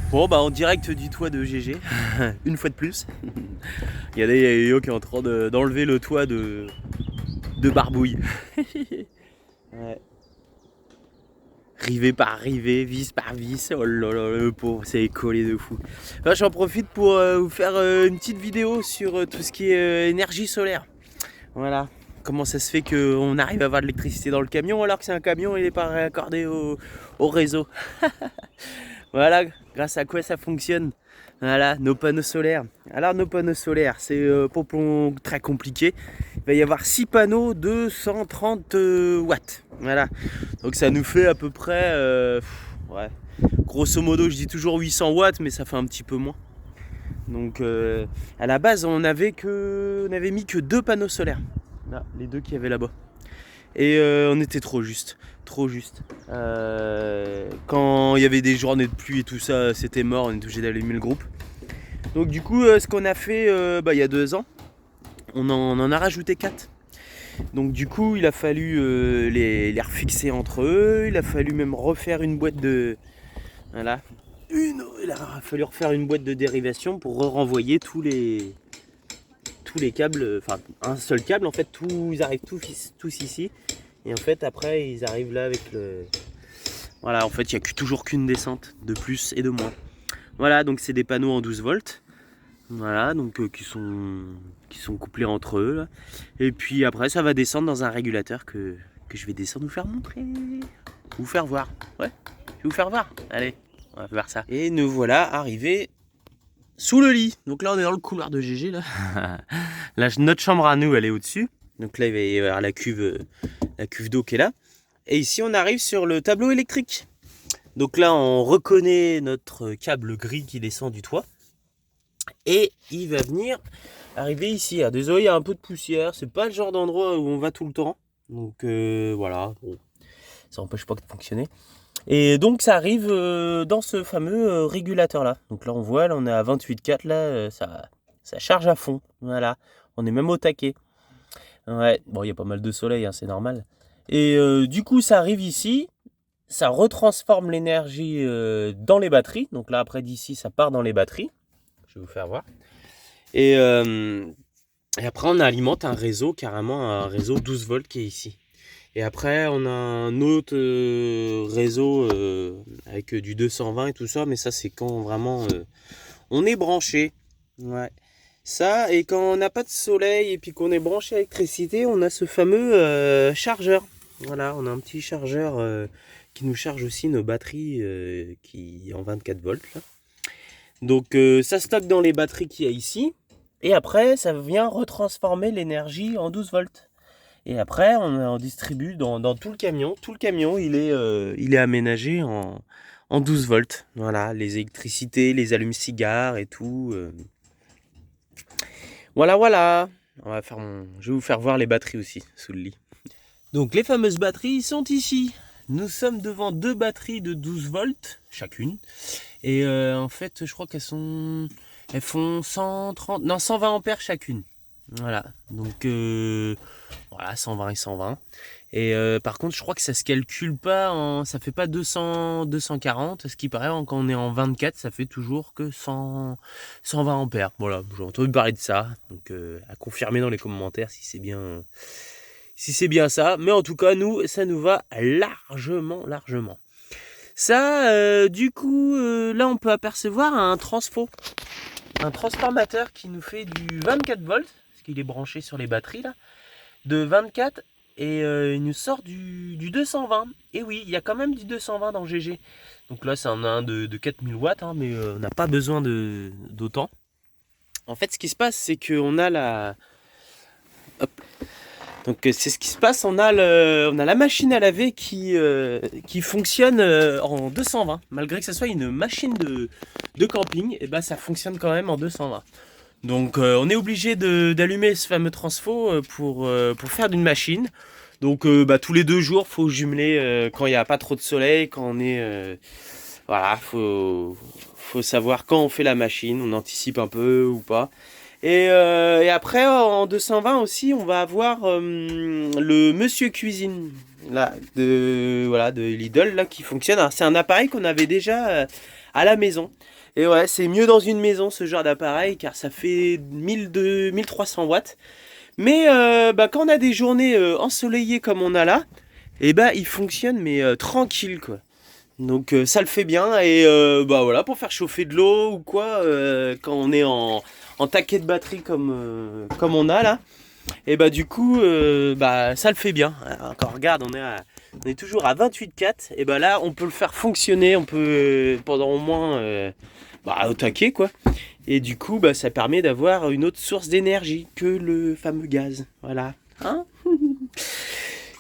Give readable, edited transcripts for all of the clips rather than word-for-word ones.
Bon bah en direct du toit de GG, une fois de plus. Il y a des Yo qui est en train d'enlever le toit de Barbouille. Ouais. Rivet par rivet, vis par vis, oh là là, le pauvre, c'est collé de fou. Là, j'en profite pour vous faire une petite vidéo sur tout ce qui est énergie solaire. Voilà, comment ça se fait qu'on arrive à avoir de l'électricité dans le camion alors que c'est un camion et il n'est pas raccordé au réseau. Voilà, grâce à quoi ça fonctionne. Voilà, nos panneaux solaires. Alors nos panneaux solaires, c'est très compliqué. Il va y avoir 6 panneaux de 130 watts. Voilà, donc ça nous fait à peu près, ouais, grosso modo, je dis toujours 800 watts, mais ça fait un petit peu moins. Donc à la base, on n'avait mis que 2 panneaux solaires. Là, les 2 qu'il y avait là-bas. Et on était trop juste. Quand il y avait des journées de pluie et tout ça, c'était mort, on est obligé d'allumer le groupe. Donc du coup, ce qu'on a fait il y a 2 ans, on en a rajouté 4. Donc du coup, il a fallu les refixer entre eux, il a fallu même refaire une boîte de... Voilà. Il a fallu refaire une boîte de dérivation pour renvoyer tous les câbles, enfin un seul câble en fait, ils arrivent tous ici. Et en fait après ils arrivent là avec le... Voilà, en fait il n'y a toujours qu'une descente de plus et de moins. Voilà, donc c'est des panneaux en 12 volts. Voilà, donc qui sont couplés entre eux là. Et puis après ça va descendre dans un régulateur que je vais descendre vous faire montrer. Vous faire voir. Ouais, je vais vous faire voir. Allez, on va voir ça. Et nous voilà arrivés sous le lit. Donc là on est dans le couloir de GG là. Là notre chambre à nous elle est au-dessus. Donc là il va y avoir la cuve d'eau qui est là. Et ici on arrive sur le tableau électrique. Donc là on reconnaît notre câble gris qui descend du toit. Et il va venir arriver ici. Ah, désolé, il y a un peu de poussière. C'est pas le genre d'endroit où on va tout le temps. Donc voilà, bon, ça n'empêche pas de fonctionner. Et donc ça arrive dans ce fameux régulateur là. Donc là on voit, là on est à 28,4 là, ça charge à fond. Voilà, on est même au taquet. Ouais, bon il y a pas mal de soleil, hein, c'est normal. Et du coup ça arrive ici, ça retransforme l'énergie dans les batteries. Donc là après d'ici ça part dans les batteries. Je vais vous faire voir. Et après on alimente un réseau, carrément un réseau 12 volts qui est ici. Et après on a un autre réseau avec du 220 et tout ça, mais ça c'est quand vraiment on est branché. Ouais. Ça, et quand on n'a pas de soleil et puis qu'on est branché à l'électricité, on a ce fameux chargeur. Voilà, on a un petit chargeur qui nous charge aussi nos batteries qui en 24 volts là. Donc ça stocke dans les batteries qu'il y a ici. Et après ça vient retransformer l'énergie en 12 volts. Et après on distribue dans tout le camion. Tout le camion il est aménagé en 12 volts. Voilà, les électricités, les allumes-cigares et tout. Voilà. Je vais vous faire voir les batteries aussi sous le lit. Donc les fameuses batteries sont ici. Nous sommes devant 2 batteries de 12 volts chacune. Et en fait, je crois elles font 120 ampères chacune. Voilà, donc voilà, 120 et 120. Et par contre, je crois que ça se calcule pas ça fait pas 200, 240. Ce qui paraît, quand on est en 24, ça fait toujours que 120 ampères. Voilà, j'ai entendu parler de ça. Donc à confirmer dans les commentaires si c'est bien ça. Mais en tout cas, nous, ça nous va largement. Ça, du coup, là, on peut apercevoir un transformateur qui nous fait du 24 volts, parce qu'il est branché sur les batteries là, de 24, et il nous sort du 220. Et oui, il y a quand même du 220 dans GG. Donc là, c'est un de 4000 watts, hein, mais on n'a pas besoin d'autant. En fait, ce qui se passe, c'est qu'on a la... Hop. Donc c'est ce qui se passe, on a la machine à laver qui fonctionne en 220. Malgré que ce soit une machine de camping, et ben ça fonctionne quand même en 220. Donc on est obligé d'allumer ce fameux transfo pour faire d'une machine. Donc tous les 2 jours, faut jumeler quand il n'y a pas trop de soleil, quand on est... voilà, faut savoir quand on fait la machine, on anticipe un peu ou pas. Et après, en 220 aussi, on va avoir le Monsieur Cuisine là, de Lidl là, qui fonctionne. C'est un appareil qu'on avait déjà à la maison. Et ouais, c'est mieux dans une maison ce genre d'appareil car ça fait 1300 watts. Mais quand on a des journées ensoleillées comme on a là, et il fonctionne mais tranquille quoi. Donc ça le fait bien et voilà, pour faire chauffer de l'eau ou quoi, quand on est en taquet de batterie comme on a là, et du coup ça le fait bien. Alors, quand on regarde, on est toujours à 28,4, et là on peut le faire fonctionner, on peut pendant au moins au taquet quoi. Et du coup ça permet d'avoir une autre source d'énergie que le fameux gaz. Voilà. Hein.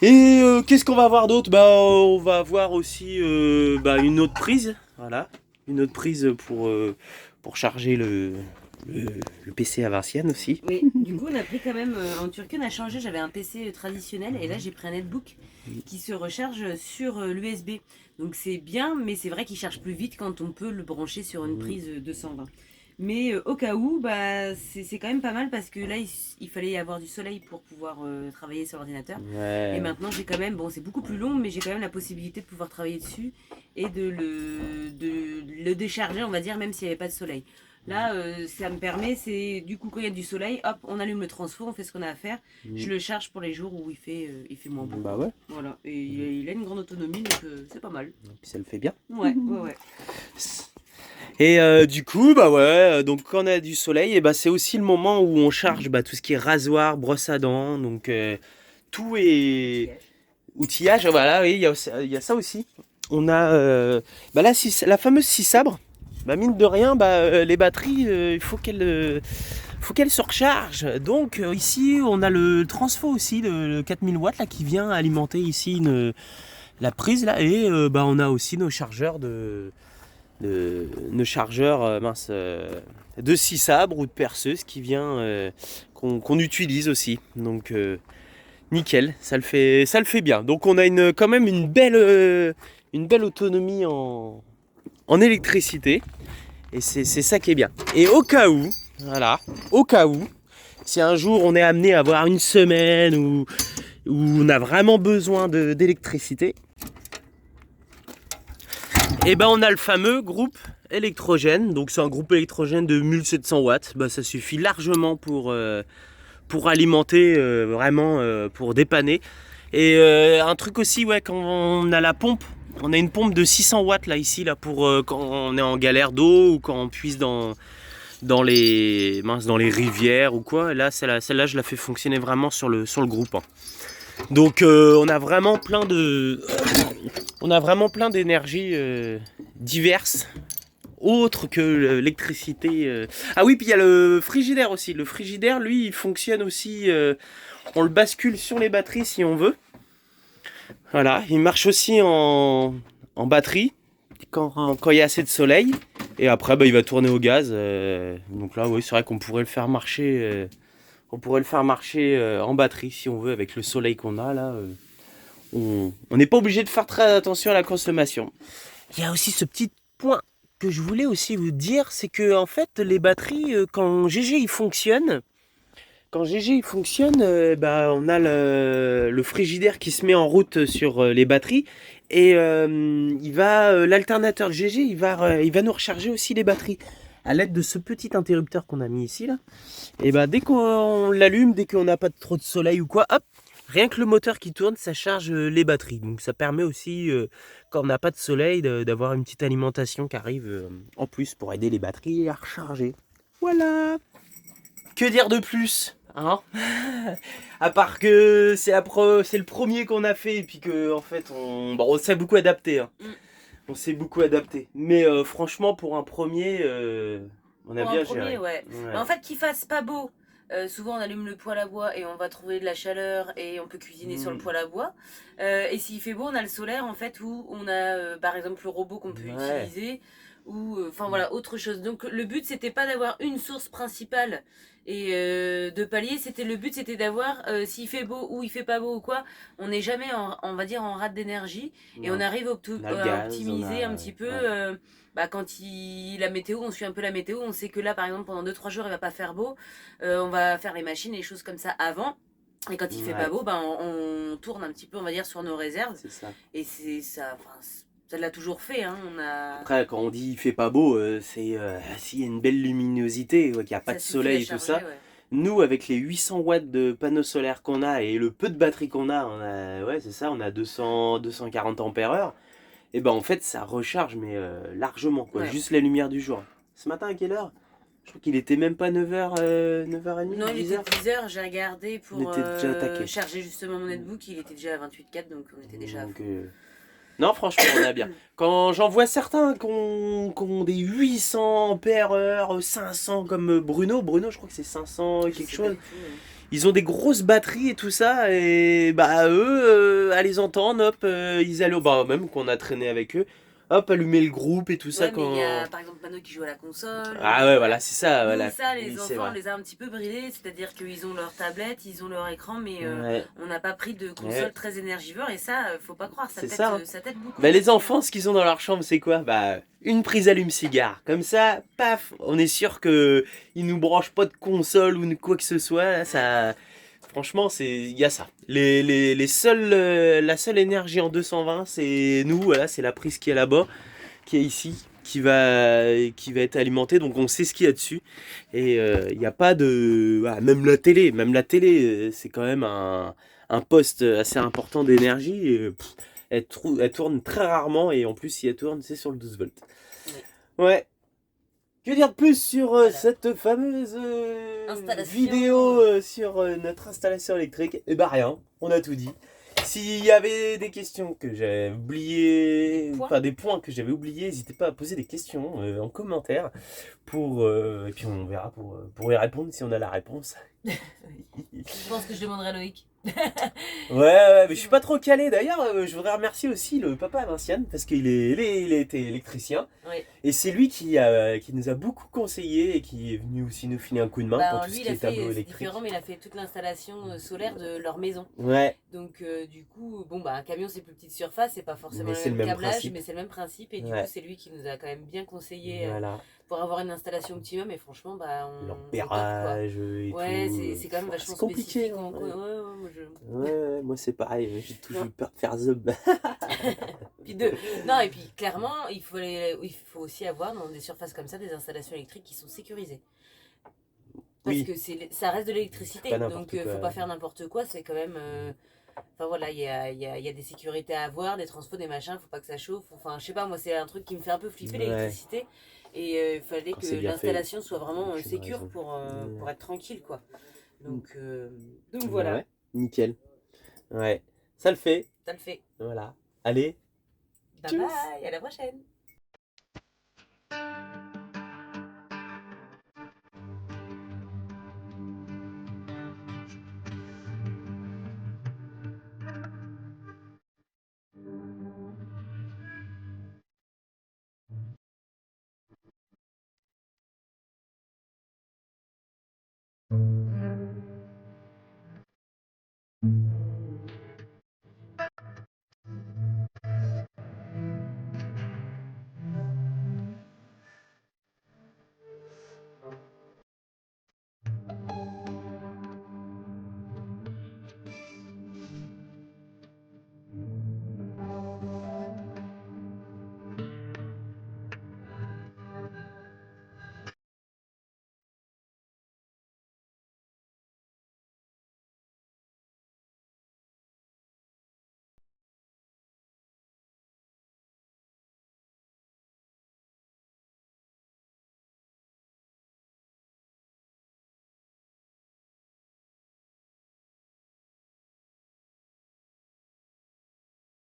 Et qu'est-ce qu'on va avoir d'autre? On va avoir aussi une autre prise, voilà, une autre prise pour charger le PC à Vinciane aussi. Oui, du coup on a pris quand même, en Turquie on a changé, j'avais un PC traditionnel et là j'ai pris un netbook qui se recharge sur l'USB. Donc c'est bien, mais c'est vrai qu'il charge plus vite quand on peut le brancher sur une prise 220. Mais au cas où, c'est quand même pas mal parce que là, il fallait y avoir du soleil pour pouvoir travailler sur l'ordinateur. Ouais. Et maintenant, j'ai quand même, bon, c'est beaucoup plus long, mais j'ai quand même la possibilité de pouvoir travailler dessus et de le décharger, on va dire, même s'il n'y avait pas de soleil. Là, ça me permet, c'est du coup, quand il y a du soleil, hop, on allume le transfo, on fait ce qu'on a à faire. Je le charge pour les jours où il fait moins beau. Bah ouais. Voilà, et il a une grande autonomie, donc c'est pas mal. Et puis ça le fait bien. Ouais, ouais. Et du coup, donc quand on a du soleil, c'est aussi le moment où on charge tout ce qui est rasoir, brosse à dents, donc tout est outillage. Voilà, oui, il y a ça aussi. On a là, la fameuse 6 sabres. Mine de rien, les batteries, il faut qu'elles se rechargent. Donc ici, on a le transfo aussi, le 4000 watts là, qui vient alimenter ici la prise là, et on a aussi nos chargeurs de 6 sabres ou de perceuse qui vient qu'on utilise aussi. Donc nickel, ça le fait bien. Donc on a quand même une belle autonomie en électricité, et c'est ça qui est bien. Et au cas où, si un jour on est amené à avoir une semaine où on a vraiment besoin d'électricité, et on a le fameux groupe électrogène. Donc c'est un groupe électrogène de 1700 watts. Ça suffit largement pour alimenter, vraiment pour dépanner. Et un truc aussi, quand on a la pompe, on a une pompe de 600 watts là ici là, pour quand on est en galère d'eau ou quand on puise dans les rivières ou quoi. Là celle-là je la fais fonctionner vraiment sur le groupe, hein. Donc on a vraiment plein d'énergies diverses autres que l'électricité. Ah oui, puis il y a le frigidaire aussi. Le frigidaire, lui, il fonctionne aussi, on le bascule sur les batteries si on veut. Voilà, il marche aussi en batterie quand il y a assez de soleil. Et après, il va tourner au gaz. Donc là, oui, c'est vrai qu'on pourrait le faire marcher. En batterie si on veut, avec le soleil qu'on a là. On n'est pas obligé de faire très attention à la consommation. Il y a aussi ce petit point que je voulais aussi vous dire, c'est que en fait les batteries, quand GG il fonctionne, quand GG il fonctionne, on a le frigidaire qui se met en route sur les batteries et l'alternateur de GG il va nous recharger aussi les batteries à l'aide de ce petit interrupteur qu'on a mis ici là. Et dès qu'on l'allume, dès qu'on n'a pas trop de soleil ou quoi, hop, rien que le moteur qui tourne, ça charge les batteries. Donc ça permet aussi, quand on n'a pas de soleil, d'avoir une petite alimentation qui arrive en plus pour aider les batteries à recharger. Voilà. Que dire de plus, hein? À part que c'est le premier qu'on a fait et puis que en fait on s'est beaucoup adapté. Hein. On s'est beaucoup adapté. Mais franchement pour un premier, on a Pour bien un premier, géré. ouais. Mais en fait, qu'il fasse pas beau. Souvent, on allume le poêle à bois et on va trouver de la chaleur et on peut cuisiner sur le poêle à bois. Et s'il fait beau, on a le solaire en fait où on a par exemple le robot qu'on peut utiliser ou enfin voilà autre chose. Donc le but c'était pas d'avoir une source principale et de pallier. Le but c'était d'avoir s'il fait beau ou il fait pas beau ou quoi, on n'est jamais on va dire en rate d'énergie et on arrive à optimiser un petit peu. Quand la météo, on suit un peu la météo, on sait que là, par exemple, pendant 2-3 jours, il va pas faire beau. On va faire les machines et les choses comme ça avant. Et quand il fait pas beau, on tourne un petit peu, on va dire, sur nos réserves. C'est ça. Et c'est ça, ça l'a toujours fait. Hein. Après, quand on dit il fait pas beau, c'est s'il y a une belle luminosité, qu'il n'y a pas de soleil et tout ça. Ouais. Nous, avec les 800 watts de panneaux solaires qu'on a et le peu de batterie qu'on a, on a 240 ampères-heure. Et en fait ça recharge mais largement quoi, juste la lumière du jour. Ce matin à quelle heure? Je crois qu'il était même pas 9h, 9h30. Non, il était 10h, j'ai regardé pour déjà charger justement mon netbook, il était déjà à 28,4 donc on était déjà à fond. Non franchement on a bien. Quand j'en vois certains qui ont des 800 ampères-heure, 500 comme Bruno je crois que c'est 500 et quelque chose. Ils ont des grosses batteries et tout ça, et eux, à les entendre, hop, ils allaient même qu'on a traîné avec eux, hop, allumer le groupe et tout ça. Mais il y a par exemple Mano qui joue à la console. Ah ouais, voilà, c'est ça. Nous, Voilà. ça, les enfants, on les a un petit peu bridés, c'est-à-dire qu'ils ont leur tablette, ils ont leur écran, mais on n'a pas pris de console très énergivore, et ça, faut pas croire, ça t'aide beaucoup. Les enfants, ce qu'ils ont dans leur chambre, c'est quoi? Une prise allume-cigare. Comme ça, paf, on est sûr qu'ils nous branchent pas de console ou de quoi que ce soit. Là, ça... Franchement, il y a ça. La seule énergie en 220, c'est nous, voilà, c'est la prise qui est là-bas, qui est ici, qui va être alimentée. Donc on sait ce qu'il y a dessus. Et il n'y a pas de... Voilà, même la télé, c'est quand même un poste assez important d'énergie. Et, elle tourne très rarement et en plus si elle tourne c'est sur le 12 volts. Ouais. Que dire de plus sur cette fameuse vidéo sur notre installation électrique? Rien, on a tout dit. S'il y avait des questions que j'avais oubliées, des points que j'avais oubliés, n'hésitez pas à poser des questions en commentaire et puis on verra pour y répondre si on a la réponse. Je pense que je demanderai à Loïc. Ouais, mais je suis pas trop calé. D'ailleurs, je voudrais remercier aussi le papa Vinciane parce qu'il était électricien. Oui. Et c'est lui qui nous a beaucoup conseillé et qui est venu aussi nous filer un coup de main pour tout ce qui est tableau électrique. C'est différent, mais il a fait toute l'installation solaire de leur maison. Ouais. Donc du coup, un camion c'est plus petite surface, c'est pas forcément le même câblage, principe. Mais c'est le même principe. Et du coup, c'est lui qui nous a quand même bien conseillé pour avoir une installation optimum. Et franchement, l'ampérage et tout. C'est quand même vachement compliqué. Moi c'est pareil, j'ai toujours peur de faire zob. Et puis clairement, il faut aussi avoir dans des surfaces comme ça des installations électriques qui sont sécurisées. Parce que ça reste de l'électricité, donc il ne faut pas faire n'importe quoi, c'est quand même... Enfin voilà, il y a des sécurités à avoir, des transfos, des machins, faut pas que ça chauffe. Enfin, je sais pas, moi c'est un truc qui me fait un peu flipper l'électricité. Et il fallait que l'installation soit vraiment sécure pour être tranquille, quoi. Donc voilà. Ouais, nickel. Ouais, ça le fait. Ça le fait. Voilà. Allez. Bye bye, à la prochaine.